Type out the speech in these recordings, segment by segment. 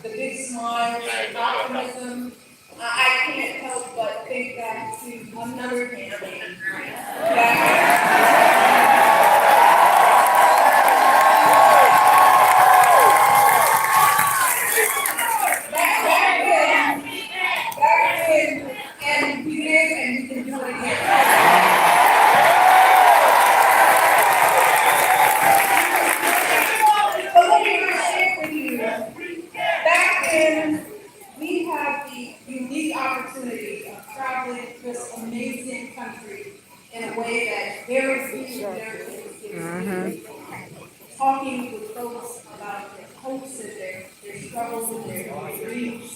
the big smile, the optimism. I can't help but think back to another campaign. Back then, and we did, and we can do it again. But let me share with you, back then, we had the unique opportunity of traveling this amazing country in a way that very few Americans get. Talking with folks about their hopes and their struggles and their dreams.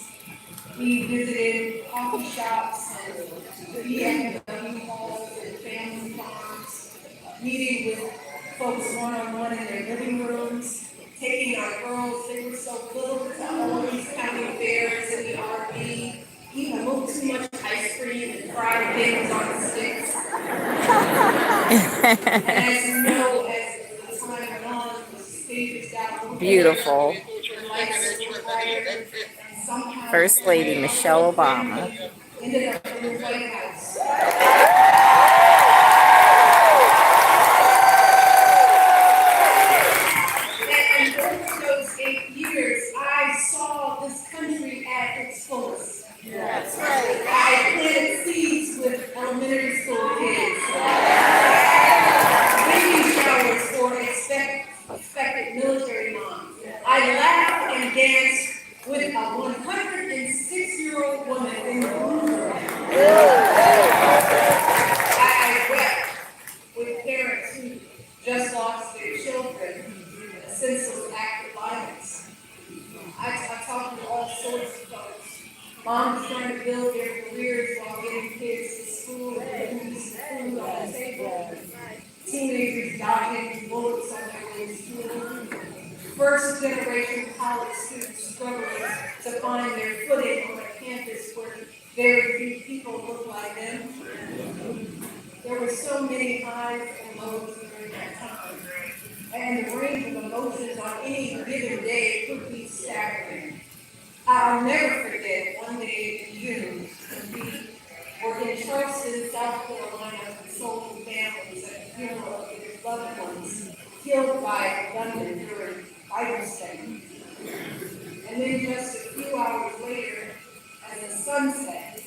We visited coffee shops and BMW halls and family farms, meeting with folks one-on-one in their living rooms, taking our girls, they were so little, to all these county fairs in the RV, eating a little too much ice cream and fried things on sticks. And as you know, as the time went on, the stages got Beautiful. the lights were brighter, and somehow First Lady Michelle Obama. ended up in the White House. And over those 8 years, I saw this country at its fullest. That's right. I planted seeds with elementary school kids. Baby showers for expected military moms. I laughed and danced with a 106-year-old woman in the room. I wept with parents who just lost their children in a senseless act of violence. I talked to all sorts of folks. Moms trying to build their careers while getting kids to school and putting food on the table. Teenagers dodging bullets on their way to school. First generation college students struggling to find their footing on a campus where very few people look like them. There were so many highs and lows during that time. And the range of emotions on any given day could be staggering. I'll never forget one day in June when we were in Charleston, South Carolina, consoling families at the funeral of their loved ones killed by a gunman during Bible study. And then just a few hours later, as the sun set,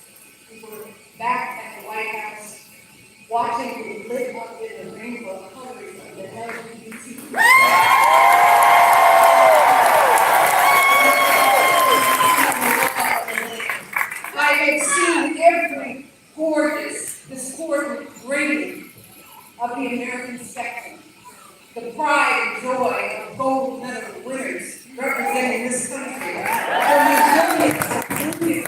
we were back at the White House watching the lit up in the rainbow coverage of the LGBT. I had seen every discordant grading of the American spectrum, the pride and joy of gold medal winners representing this country, the resilience of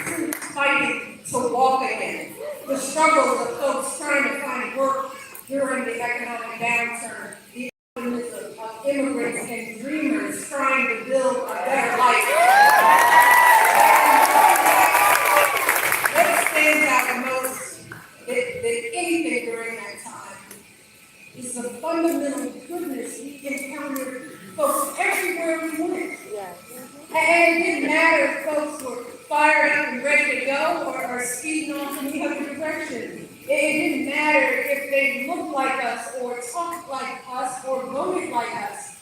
troops fighting to walk again, the struggles of folks trying to find work during the economic downturn, the optimism of immigrants and dreamers trying to build a better life. What stands out the most than anything during that time is the fundamental goodness we encountered folks everywhere we went. And it didn't matter if folks were fired up and ready to go or speeding off in the other direction. It didn't matter if they looked like us or talked like us or voted like us.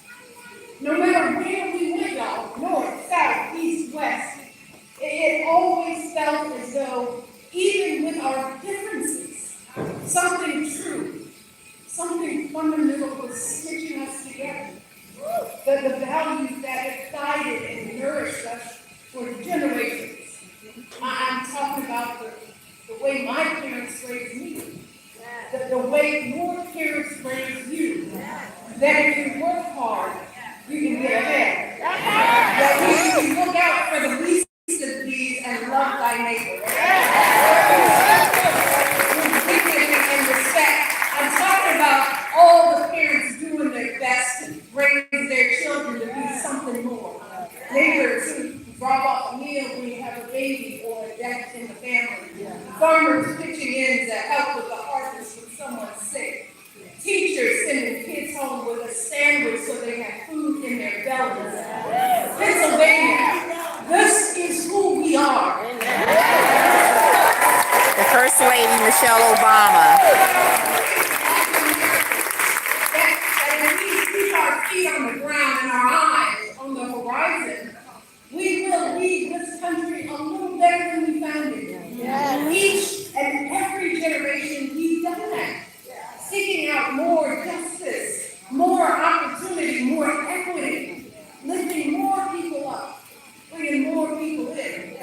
No matter where we went, y'all, north, south, east, west, it always felt as though, even with our differences, something true, something fundamental was stitching us together. The values that have guided and nourished us for generations. I'm talking about the way my parents raised me, the way your parents raised you, that if you work hard, you can get ahead. That we look out for the least of these and love thy neighbor. With dignity and respect. I'm talking about all the parents doing their best to raise their children to be something more. Neighbors who drop off a meal when you have a baby or a death in the family. Farmers pitching in to help with the harvest when someone's sick. Teachers sending kids home with a sandwich so they have food in their bellies. Pennsylvania, this Michelle Obama. That if we keep our feet on the ground and our eyes on the horizon, we will leave this country a little better than we found it. Yes. Each and every generation, we've done that. Seeking out more justice, more opportunity, more equity, lifting more people up, bringing more people in.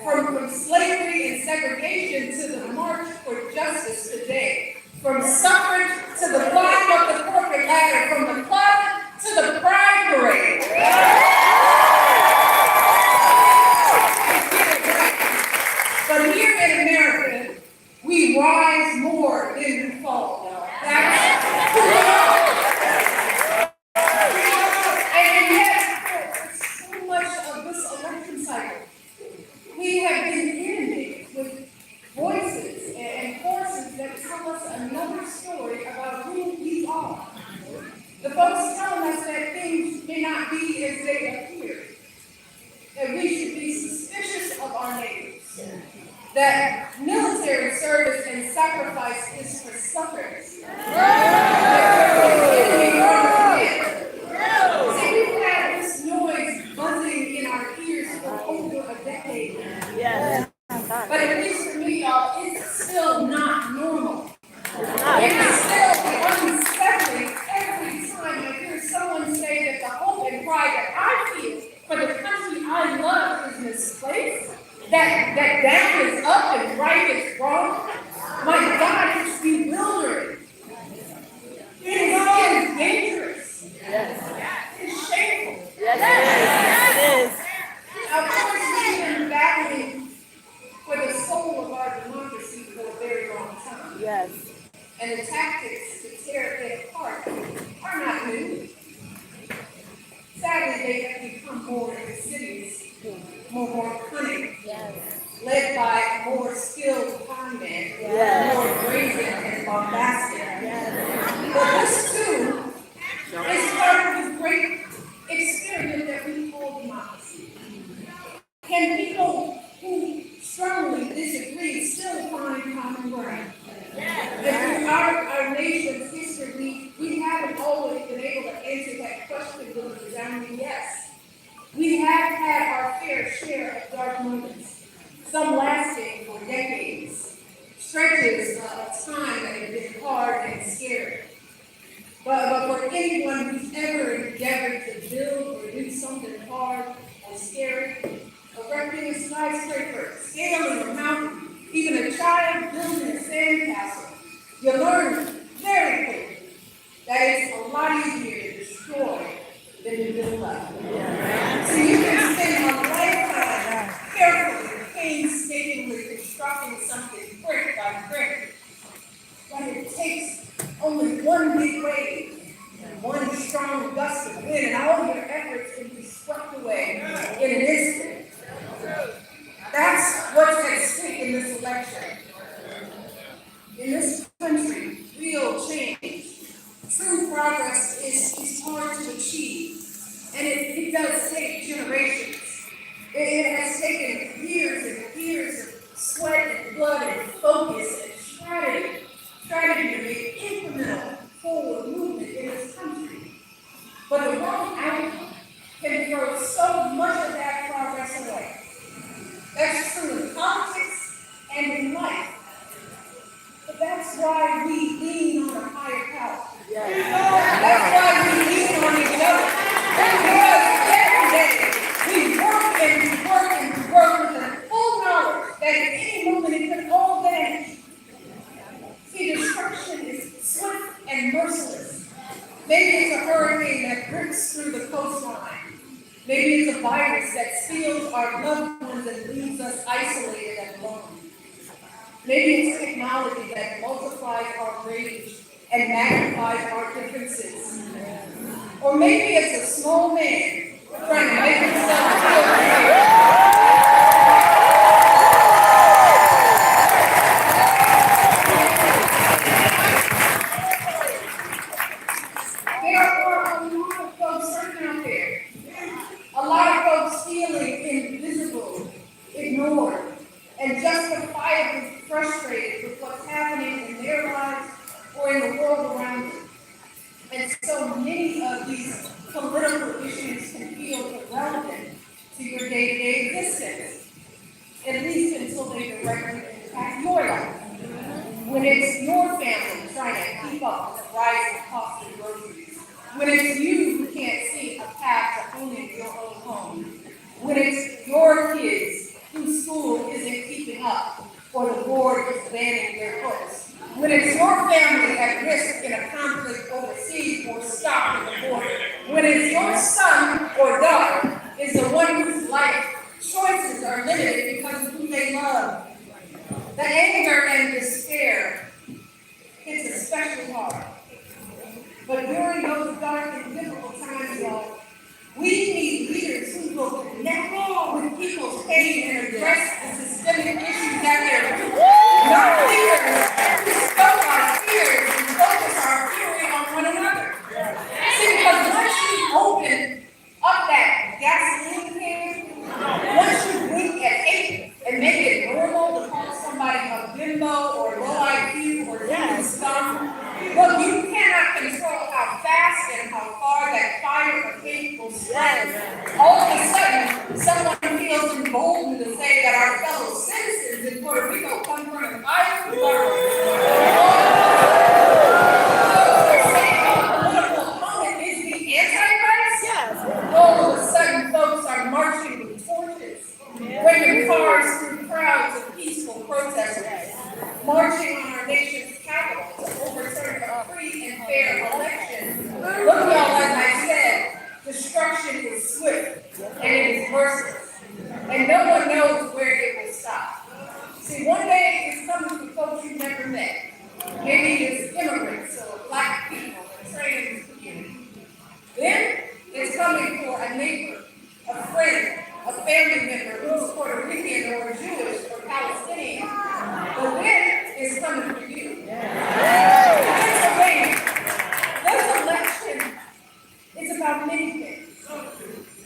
From slavery and segregation to the march for justice today. From suffrage to the climb up the corporate ladder, from the closet to the pride parade. But here in America, we rise more than we fall. That's who we are. And yet, for so much of this election cycle, we have been inundated with voices and forces that tell us another story about who we are. The folks telling us that things may not be as they appear, that we should be suspicious of our neighbors, that military service and sacrifice is for suckers, that we're the enemy from within. See, we've had this noise buzzing in our ears for over a decade now. Yes. But at least for me, y'all, it's still not normal. It's still unsettling every time I hear someone say that the hope and pride that I feel for the country I love is misplaced, that down is up and right is wrong. My God, it's bewildering. It is dangerous. It's shameful. Yes, it is. Of course, we've been battling for the soul of our democracy for a very long time. Yes. And the tactics to tear it apart are not new. Sadly, they have become more in the cities, more cunning, led by more skilled conmen, more brazen and bombastic. But this too is part of the great experiment that we call democracy. Can people who strongly disagree still find common ground? And through our nation's history, we haven't always been able to answer that question with a resounding yes. We have had our fair share of dark moments, some lasting for decades, stretches of time that have been hard and scary. But for anyone who's ever endeavored to build or do something hard or scary, erecting a skyscraper, scaling a mountain, even a child building a sandcastle, you learn very quickly that it's a lot easier to destroy than to build up. So you can spend a lifetime carefully, painstakingly constructing something brick by brick, but it takes only one big wave and one strong gust of wind, and all your efforts can be swept away in an instant. That's what's at stake in this election. In this country, real change, true progress is hard to achieve, and it does take generations. It has taken years and years of sweat and blood and focus and strategy to make incremental forward movement in this country. But the wrong outcome can throw so much of that progress away. That's true in politics and in life. But that's why we lean on a higher power. That's why we lean on each other. Because every day we work and we work and we work with the full knowledge that at any moment it could all vanish. See, destruction is swift and merciless. Maybe it's a hurricane that rips through the coastline. Maybe it's a virus that steals our loved ones and leaves us isolated and alone. Maybe it's technology that multiplies our rage and magnifies our differences. Or maybe it's a small man trying to make himself feel great. There are a lot of folks hurting out there. A lot of folks feeling invisible, ignored, and justifiably frustrated with what's it's your kids whose school isn't keeping up or the board is banning their books. When it's your family at risk in a conflict overseas or stopped at the border. When it's your son or daughter is the one whose life choices are limited because of who they love. The anger and despair hits especially hard. But during those dark and difficult times, y'all, we need leaders who will connect with people's pain and address the systemic issues at their root. Not leaders who stoke our fears and focus our fury on one another. See, because once you open up that gasoline can, once you wink at hate and make it normal to call somebody a bimbo or low IQ or human scum, well, you cannot control how fast and how far that fire of hate will spread. All of a sudden, someone feels emboldened to say that our fellow citizens in Puerto Rico come from a violent political opponent is the Antichrist. All of a sudden, folks are marching with torches, bringing cars through crowds of peaceful protesters, marching on our nation's capital to overturn a free and fair election. Look, y'all, as I said, destruction is swift and it is merciless, and no one knows where it will stop. See, one day it's coming for folks you've never met. Maybe it's immigrants or black people or trans community. Then it's coming for a neighbor, a friend, a family member who's Puerto Rican or Jewish or Palestinian. But then it's coming for you. Pennsylvania, this election is about many things.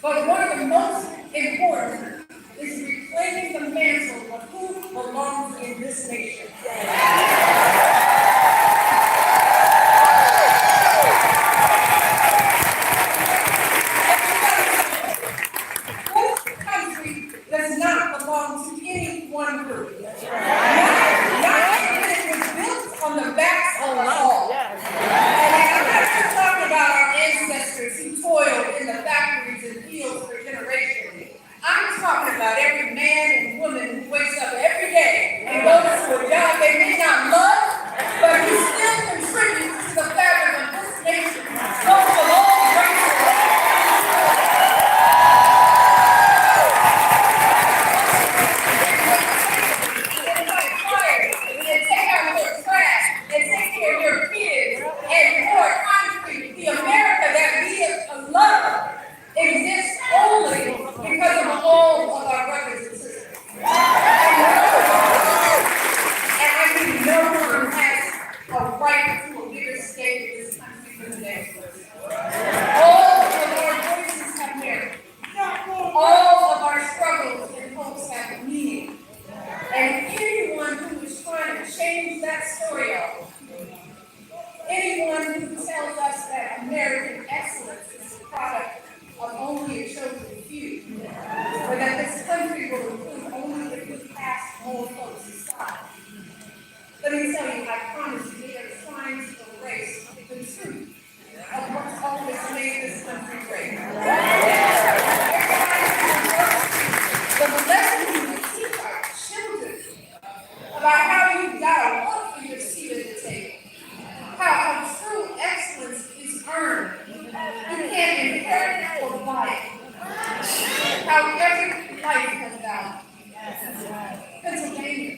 But one of the most important is reclaiming the mantle of who belongs in this nation. This country does not belong to any one group. Not even it was built on the backs of us all. And I'm not just talking about our ancestors who toiled in the factories and fields for generations. I'm talking about every man and woman who wakes up every day and goes to a job they may not love, but who still contributes to the fabric of this nation. Folks of all races. And take out your trash and take care of your kids and pour concrete. The America that we love exists only because of all of our brothers and sisters. And I mean, no one has a right to a bigger stake in this country than the next person. All of our voices have merit. All of our struggles and hopes have meaning. And anyone who is trying to change that story out, anyone who tells us that American excellence is the product of only a chosen few, or that this country will improve only if we pass all folks aside. Let me tell you, I promise you, they are trying to erase the truth of what's always made this country great. The lessons we teach our children about how you gotta work for your seat at the table, how true excellence is earned. You can't inherit it or buy it. How every life has value. Pennsylvania,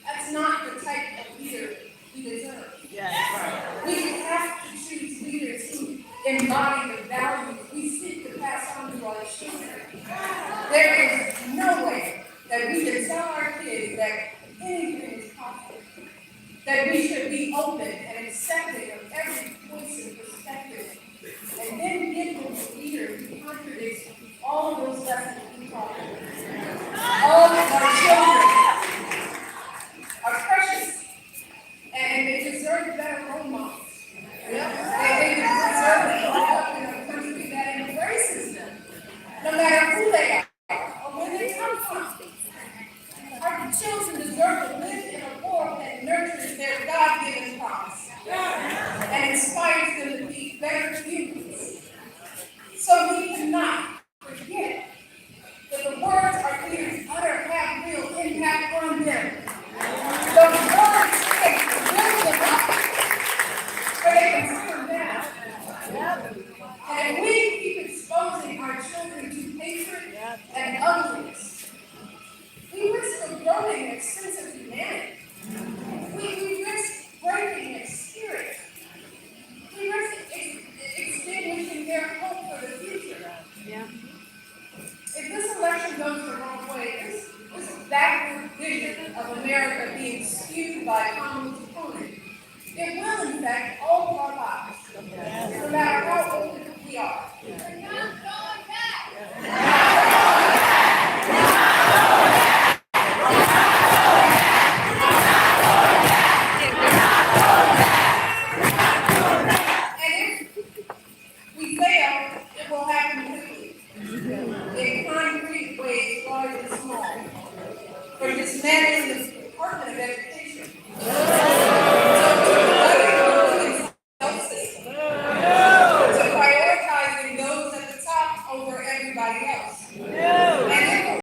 that's not the type of leader we deserve. We have to choose leaders who embody the values we seek to pass on to our children. There is no way that we can tell our kids that anything is possible, that we should be open and accepting of every voice and perspective, and then give them a leader who contradicts all of those lessons we taught them. All of our children are precious, and they deserve better role models. They deserve to grow up in a country that embraces them, no matter who they are or where they come from. Our children deserve to live in a world that nurtures their God-given promise. of America being skewed by a common opponent, it will in fact